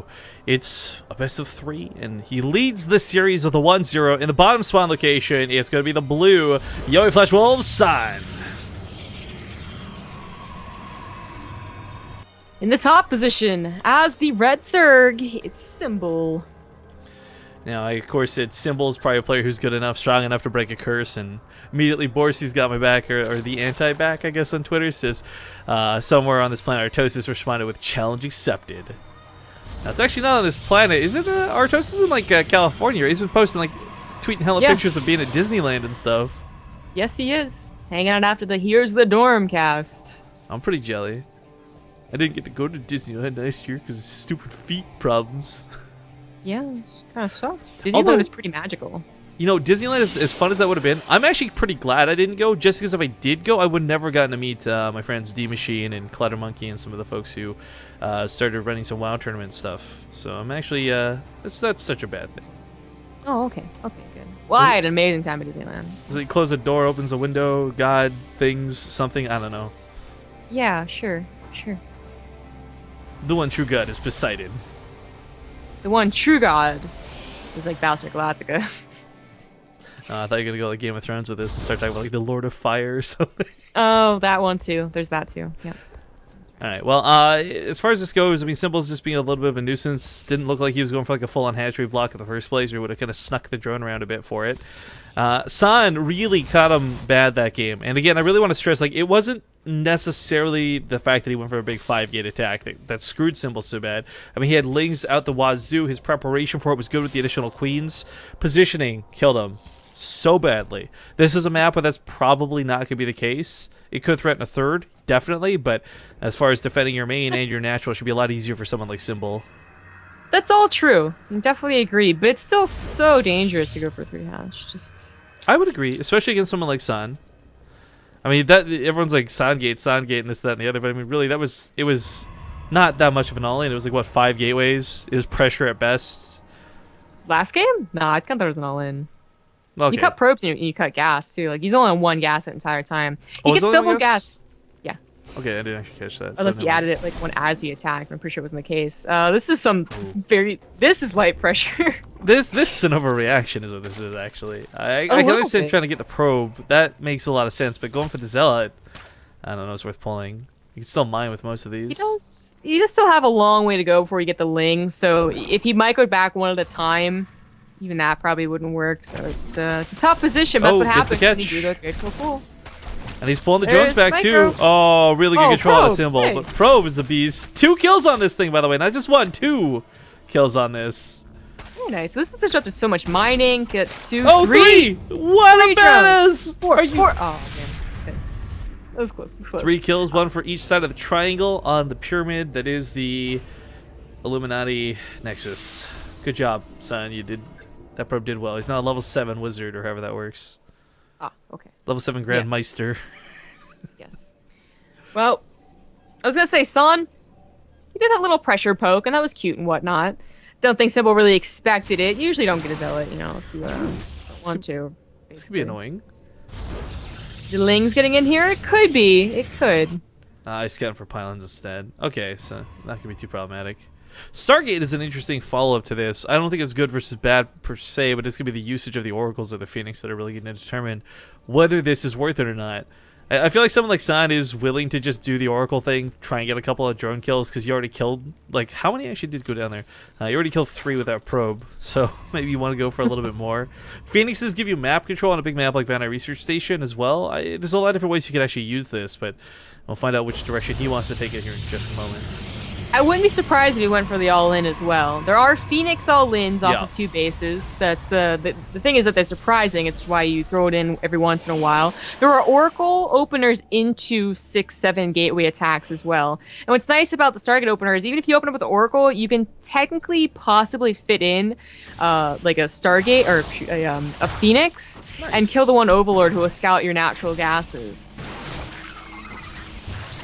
2. It's a best of 3, and he leads the series with a 1-0. In the bottom spawn location, it's going to be the blue Yowie Flash Wolves Sun. In the top position, as the red Zerg, it's Symbol. Now, I, of course, said Symbol's probably a player who's good enough, strong enough to break a curse, and immediately Borsi's got my back, or the anti-back, I guess, on Twitter, says, somewhere on this planet, Artosis responded with challenge accepted. Now, it's actually not on this planet. Isn't Artosis in, like, California? He's been posting, like, tweeting hella pictures of being at Disneyland and stuff. Yes, he is. Hanging out after the Here's the Dorm cast. I'm pretty jelly. I didn't get to go to Disneyland last year because of stupid feet problems. Yeah, it's kind of sucks. Disneyland is pretty magical. You know, Disneyland is as fun as that would have been. I'm actually pretty glad I didn't go, just because if I did go, I would never gotten to meet my friends D Machine and Clutter Monkey and some of the folks who started running some WoW tournament stuff. So I'm actually that's such a bad thing. Oh, okay, okay, good. Well, I had an amazing time at Disneyland. Was it close a door, opens a window, God, things, something? I don't know. Yeah, sure. The one true God is Poseidon. The one true God is like Bowser Galactica. I thought you were going to go like Game of Thrones with this and start talking about like the Lord of Fire or something. Oh, that one too. There's that too. Yeah. All right. Well, as far as this goes, I mean, Symbol's just being a little bit of a nuisance. Didn't look like he was going for like a full-on hatchery block in the first place, or would have kind of snuck the drone around a bit for it. San really caught him bad that game. And again, I really want to stress, like, it wasn't necessarily the fact that he went for a big 5-gate attack that screwed Symbol so bad. I mean, he had Lings out the wazoo. His preparation for it was good with the additional queens. Positioning killed him so badly. This is a map where that's probably not going to be the case. It could threaten a third, definitely, but as far as defending your main and your natural, it should be a lot easier for someone like Symbol. That's all true. I definitely agree, but it's still so dangerous to go for 3 hash. I would agree, especially against someone like San. I mean, that everyone's like San Gate, and this, that, and the other, but I mean, really, it was not that much of an all-in. It was like, what, 5 gateways? It was pressure at best. Last game? Nah, I count that was an all-in. Okay. You cut probes and you cut gas, too. Like, he's only on 1 gas the entire time. He gets double gas. Yeah. Okay, I didn't actually catch that. Unless he added it, like, as he attacked. I'm pretty sure it wasn't the case. This is this is light pressure. This is an overreaction is what this is, actually. I can understand trying to get the probe. That makes a lot of sense, but going for the Zealot, I don't know, it's worth pulling. You can still mine with most of these. He does still have a long way to go before you get the Ling, so if he might go back one at a time, even that probably wouldn't work. So it's a tough position, but that's what happens when you do the critical pull. And he's pulling the drones back too. Oh, really good control on the Symbol. Hey. But Probe is the beast. 2 kills on this thing, by the way. Not just 1, 2 kills on this. Very nice. So this is up to so much mining. Get 2, 3. What a badass! 4. Oh, man. Okay. That was close. 3 kills, 1 for each side of the triangle on the pyramid. That is the Illuminati Nexus. Good job, son. You did. That probe did well. He's now a level 7 wizard, or however that works. Ah, okay. Level 7 Grand Meister. Yes. Well, I was gonna say, San, he did that little pressure poke, and that was cute and whatnot. Don't think Symbol really expected it. You usually don't get a Zealot, you know, if you don't want to. This could be annoying. The Ling's getting in here? It could be. It could. I scouted for pylons instead. Okay, so not gonna be too problematic. Stargate is an interesting follow-up to this. I don't think it's good versus bad per se, but it's going to be the usage of the Oracles or the Phoenix that are really going to determine whether this is worth it or not. I feel like someone like San is willing to just do the Oracle thing, try and get a couple of drone kills, because you already killed, like, how many actually did go down there? You already killed 3 with that probe, so maybe you want to go for a little bit more. Phoenixes give you map control on a big map like Van Nuys Research Station as well. There's a lot of different ways you could actually use this, but we'll find out which direction he wants to take it here in just a moment. I wouldn't be surprised if he went for the all-in as well. There are Phoenix all-ins off of 2 bases. That's the thing is that they're surprising. It's why you throw it in every once in a while. There are Oracle openers into 6, 7 gateway attacks as well. And what's nice about the Stargate opener is even if you open up with the Oracle, you can technically possibly fit in like a Stargate or a Phoenix and kill the one Overlord who will scout your natural gases.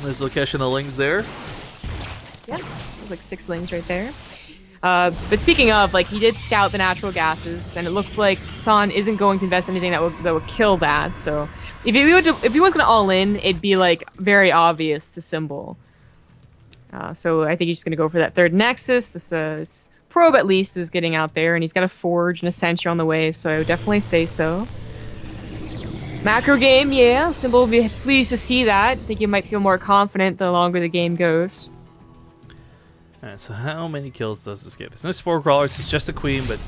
There's the location of the Lings there. Yeah, there's like 6 Lings right there. But speaking of, like, he did scout the natural gases, and it looks like San isn't going to invest anything that would kill that. So if he was going to all in, it'd be like very obvious to Symbol. So I think he's just going to go for that third Nexus. This probe, at least, is getting out there, and he's got a Forge and a Sentry on the way, so I would definitely say so. Macro game, yeah. Symbol will be pleased to see that. I think he might feel more confident the longer the game goes. Alright, so how many kills does this get? There's no Spore Crawlers, it's just a Queen, but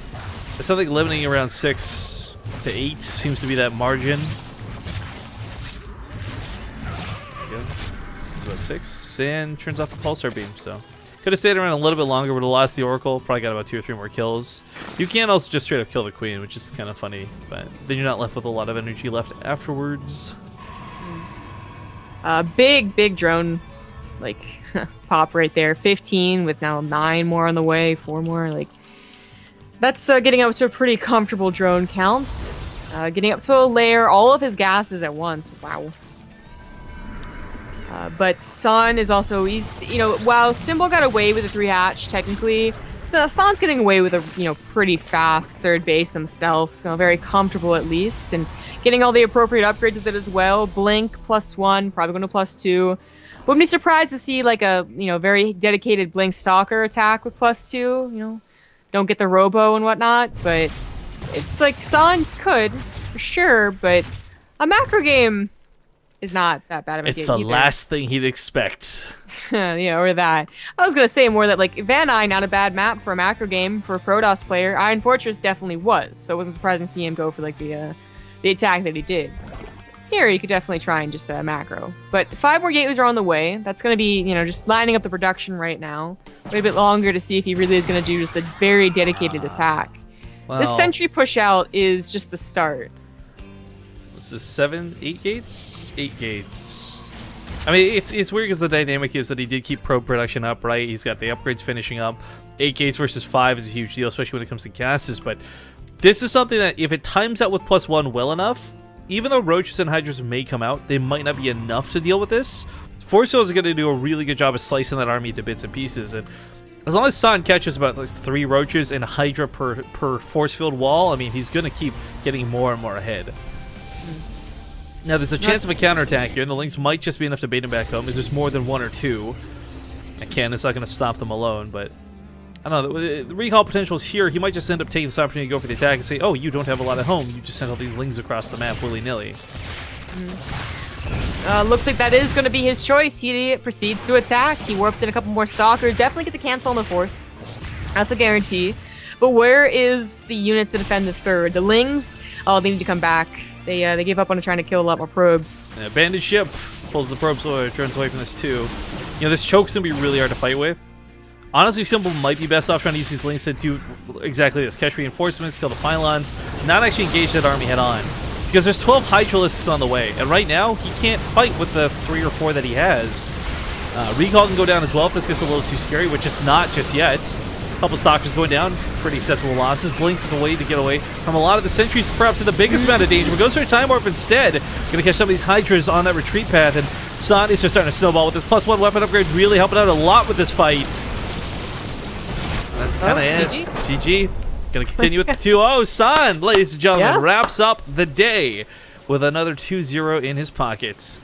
there's something limiting around 6 to 8 seems to be that margin. There we go. It's about 6, and turns off the Pulsar Beam, so... Could have stayed around a little bit longer, would have lost the Oracle, probably got about 2 or 3 more kills. You can also just straight up kill the Queen, which is kind of funny, but then you're not left with a lot of energy left afterwards. Big drone, like, pop right there. 15 with now 9 more on the way, 4 more, like... That's getting up to a pretty comfortable drone counts. Getting up to a layer, all of his gases at once, wow. But Sun is also, he's, you know, while Symbol got away with a 3 hatch, technically, so San's getting away with a, you know, pretty fast third base himself, you know, very comfortable at least, and getting all the appropriate upgrades with it as well. Blink, +1, probably going to +2. Wouldn't be surprised to see, like, a, you know, very dedicated Blink Stalker attack with +2, you know, don't get the Robo and whatnot, but it's like, San could, for sure, but a macro game is not that bad of a game. It's the either. last thing he'd expect. Yeah, or that. I was gonna say more that, like, Van Eye, not a bad map for a macro game for a Protoss player. Iron Fortress definitely was, so it wasn't surprising to see him go for, like, the attack that he did. Here, you could definitely try and just macro. But 5 more gateways are on the way. That's gonna be, you know, just lining up the production right now. Wait a bit longer to see if he really is gonna do just a very dedicated attack. Well, This Sentry push out is just the start. This is 7, 8 gates? 8 gates. I mean, it's weird because the dynamic is that he did keep probe production up, right? He's got the upgrades finishing up. 8 gates versus 5 is a huge deal, especially when it comes to gases, but this is something that if it times out with +1 well enough, even though Roaches and Hydras may come out, they might not be enough to deal with this. Force Field is going to do a really good job of slicing that army to bits and pieces, and as long as San catches about like 3 Roaches and a Hydra per Force Field wall, I mean, he's going to keep getting more and more ahead. Now, there's a chance of a counterattack here, and the Lynx might just be enough to bait him back home. Is there's more than 1 or 2? It's not going to stop them alone, but I don't know. The recall potential is here. He might just end up taking this opportunity to go for the attack and say, oh, you don't have a lot at home. You just sent all these Lings across the map willy-nilly. Looks like that is going to be his choice. He proceeds to attack. He warped in a couple more Stalkers. Definitely get the cancel on the 4th. That's a guarantee. But where is the units to defend the 3rd? The Lings, oh, they need to come back. They gave up on trying to kill a lot more probes. Yeah, Bandit Ship pulls the probes away, turns away from this too. You know, this choke's going to be really hard to fight with. Honestly, Symbol might be best off trying to use these Lings to do exactly this. Catch reinforcements, kill the pylons, not actually engage that army head on. Because there's 12 Hydralisks on the way, and right now, he can't fight with the 3 or 4 that he has. Recall can go down as well if this gets a little too scary, which it's not just yet. A couple Stalkers going down, pretty acceptable losses. Blinks is a way to get away from a lot of the sentries, perhaps in the biggest amount of danger, but goes for a Time Warp instead. Gonna catch some of these Hydras on that retreat path, and San is just starting to snowball with this +1 weapon upgrade, really helping out a lot with this fight. That's kind of it. GG. Gonna continue with the 2-0. San, ladies and gentlemen, wraps up the day with another 2-0 in his pocket.